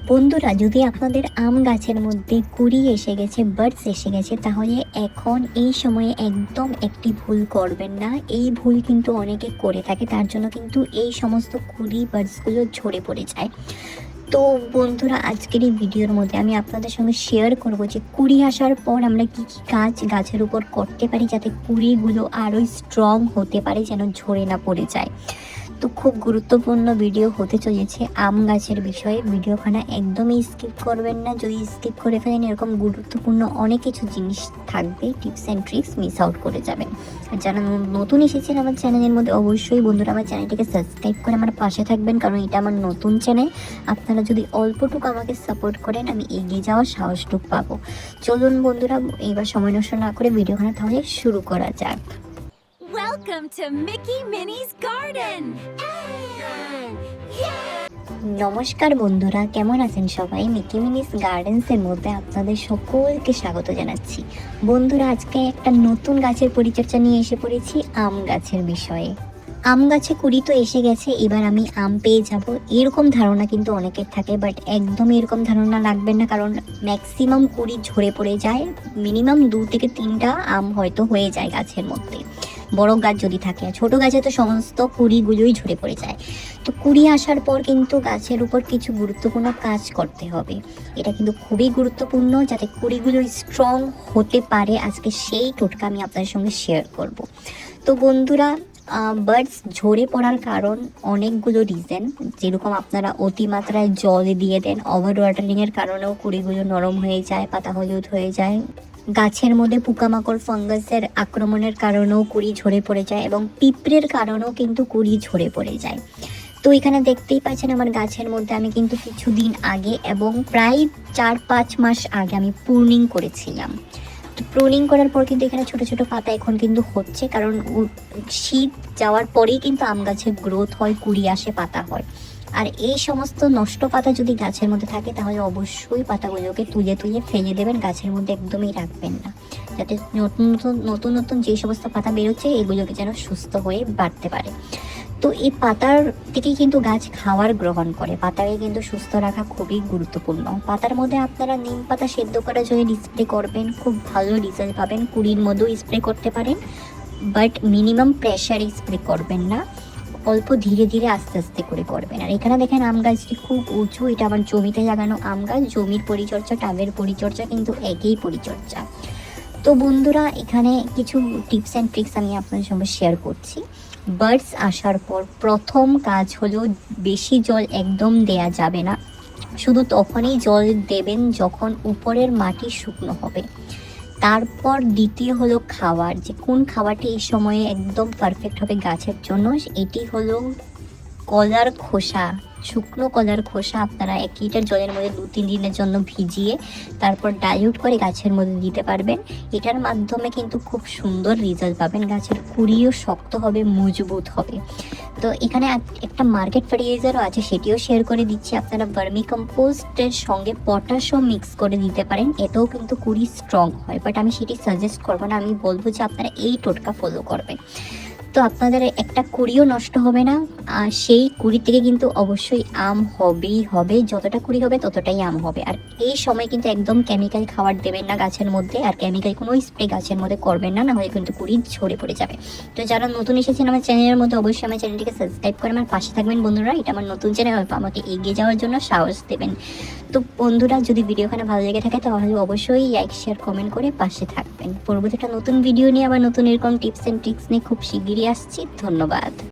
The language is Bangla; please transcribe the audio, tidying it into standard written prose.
বন্ধুরা, যদি আপনাদের আম গাছের মধ্যে কুড়ি এসে গেছে, বার্ডস এসে গেছে, তাহলে এখন এই সময়ে একদম একটি ভুল করবেন না। এই ভুল কিন্তু অনেকে করে থাকে, তার জন্য কিন্তু এই সমস্ত কুড়ি বার্ডসগুলো ঝরে পড়ে যায়। তো বন্ধুরা, আজকের এই ভিডিওর মধ্যে আমি আপনাদের সঙ্গে শেয়ার করব যে কুড়ি আসার পর আমরা কি কি কাজ গাছের উপর করতে পারি যাতে কুড়িগুলো আরও স্ট্রং হতে পারে, যেন ঝরে না পড়ে যায়। তো খুব গুরুত্বপূর্ণ ভিডিও হতে চলেছে আম গাছের বিষয়ে। ভিডিওখানা একদমই স্কিপ করবেন না। যদি স্কিপ করে ফেলেন, এরকম গুরুত্বপূর্ণ অনেক কিছু জিনিস থাকবে, tips and tricks miss out করে যাবেন। আর যারা নতুন এসেছেন আমার চ্যানেলের মধ্যে, অবশ্যই বন্ধুরা আমার চ্যানেলটিকে সাবস্ক্রাইব করে আমার পাশে থাকবেন, কারণ এটা আমার নতুন চ্যানেল। আপনারা যদি অল্পটুকু আমাকে সাপোর্ট করেন, আমি এগিয়ে যাওয়ার সাহসটুকু পাবো। চলুন বন্ধুরা, এইবার সময় নষ্ট না করে ভিডিওখানা তাহলে শুরু করা যাক। Welcome to Mickey Minnie's Garden! নমস্কার বন্ধুরা, কেমন আছেন সবাই? মিকি মিনিস গার্ডেন্সের মধ্যে আপনাদের সকলকে স্বাগত জানাচ্ছি। বন্ধুরা, আজকে একটা নতুন গাছের পরিচর্যা নিয়ে এসে পড়েছি আম গাছের বিষয়ে। আম গাছে কুড়ি তো এসে গেছে, এবার আমি আম পেয়ে যাব, এরকম ধারণা কিন্তু অনেকের থাকে, বাট একদমই এরকম ধারণা রাখবেন না, কারণ ম্যাক্সিমাম কুড়ি ঝরে পড়ে যায়। মিনিমাম 2 থেকে 3টা আম হয়তো হয়ে যায় গাছের মধ্যে, বড় গাছ যদি থাকে। ছোট গাছে তো সমস্ত কুড়িগুলোই ঝরে পড়ে যায়। তো কুড়ি আসার পর কিন্তু গাছের উপর কিছু গুরুত্বপূর্ণ কাজ করতে হবে। এটা কিন্তু খুবই গুরুত্বপূর্ণ, যাতে কুড়িগুলো স্ট্রং হতে পারে। আজকে সেই টোটকা আমি আপনাদের সঙ্গে শেয়ার করব। তো বন্ধুরা, বার্ডস ঝরে পড়ার কারণ অনেকগুলো রিজন। যেরকম আপনারা অতিমাত্রায় জল দিয়ে দেন, ওভার ওয়াটারিংয়ের কারণেও কুড়িগুলো নরম হয়ে যায়, পাতা হলুদ হয়ে যায়। গাছের মধ্যে পোকামাকড় ফাঙ্গাসের আক্রমণের কারণেও কুড়ি ঝরে পড়ে যায়, এবং পিঁপড়ের কারণেও কিন্তু কুড়ি ঝরে পড়ে যায়। তো এখানে দেখতেই পাচ্ছেন আমার গাছের মধ্যে আমি কিন্তু কিছুদিন আগে এবং প্রায় 4-5 মাস আগে আমি প্রুনিং করেছিলাম। তো প্রুনিং করার পর কিন্তু এখানে ছোট ছোট পাতা এখন কিন্তু হচ্ছে, কারণ শীত যাওয়ার পরেই কিন্তু আম গাছের গ্রোথ হয়, কুড়ি আসে, পাতা হয়। আর এই সমস্ত নষ্ট পাতা যদি গাছের মধ্যে থাকে, তাহলে অবশ্যই পাতাগুলোকে তুলে তুলে ফেলে দেবেন, গাছের মধ্যে একদমই রাখবেন না, যাতে নতুন নতুন নতুন নতুন যে সমস্ত পাতা বেরোচ্ছে এগুলোকে যেন সুস্থ হয়ে বাড়তে পারে। তো এই পাতার থেকেই কিন্তু গাছ খাবার গ্রহণ করে। পাতাকে কিন্তু সুস্থ রাখা খুবই গুরুত্বপূর্ণ। পাতার মধ্যে আপনারা নিম পাতা সেদ্ধ করা জলে স্প্রে করবেন, খুব ভালো রেজাল্ট পাবেন। কুড়ির মধ্যেও স্প্রে করতে পারেন, বাট মিনিমাম প্রেশারে স্প্রে করবেন না, অল্প ধীরে ধীরে আস্তে আস্তে করে করবেন। আর এখানে দেখেন আম গাছটি খুব উঁচু, এটা আমার জমিতে লাগানো আম গাছ। জমির পরিচর্যা, টাবের পরিচর্যা কিন্তু একই পরিচর্যা। তো বন্ধুরা, এখানে কিছু টিপস অ্যান্ড ট্রিক্স আমি আপনাদের সঙ্গে শেয়ার করছি। বার্ডস আসার পর প্রথম কাজ হলো, বেশি জল একদম দেয়া যাবে না। শুধু তখনই জল দেবেন যখন উপরের মাটি শুকনো হবে। তারপর দ্বিতীয় হলো খাবার, যে কোন খাবারটি এই সময়ে একদম পারফেক্ট হবে গাছের জন্য। এটি হলো কলার খোসা, শুকনো কলার খোসা। আপনারা 1 লিটার জলের মধ্যে 2-3 দিনের জন্য ভিজিয়ে তারপর ডাইলিউট করে গাছের মধ্যে দিতে পারবেন। এটার মাধ্যমে কিন্তু খুব সুন্দর রেজাল্ট পাবেন, গাছের কুড়িও শক্ত হবে, মজবুত হবে। তো এখানে একটা মার্কেট ফার্টিলাইজারও আছে, সেটিও শেয়ার করে দিচ্ছি। আপনারা ভার্মি কম্পোস্টের সঙ্গে পটাশও মিক্স করে দিতে পারেন, এতেও কিন্তু কুড়ি স্ট্রং হয়, বাট আমি সেটি সাজেস্ট করবো না। আমি বলবো যে আপনারা এই টোটকা ফলো করবেন, তো আপনাদের একটা কুড়িও নষ্ট হবে না। আর সেই কুড়ি থেকে কিন্তু অবশ্যই আম হবেই হবে, যতটা কুড়ি হবে ততটাই আম হবে। আর এই সময় কিন্তু একদম কেমিক্যাল খাবার দেবেন না গাছের মধ্যে, আর কেমিক্যাল কোনো স্প্রে গাছের মধ্যে করবেন না, নাহলে কিন্তু কুড়ি ঝরে পড়ে যাবে। তো যারা নতুন এসেছেন আমার চ্যানেলের মধ্যে, অবশ্যই আমার চ্যানেলটিকে সাবস্ক্রাইব করে আমার পাশে থাকবেন বন্ধুরা। এটা আমার নতুন চ্যানেল, আমাকে এগিয়ে যাওয়ার জন্য সাহস দেবেন। তো বন্ধুরা, যদি ভিডিওখানে ভালো লেগে থাকে তাহলে অবশ্যই লাইক, শেয়ার, কমেন্ট করে পাশে থাকবেন। পরবর্তী একটা নতুন ভিডিও নিয়ে, আবার নতুন এরকম টিপস অ্যান্ড ট্রিক্স নিয়ে খুব শিগগিরই আসছি। ধন্যবাদ।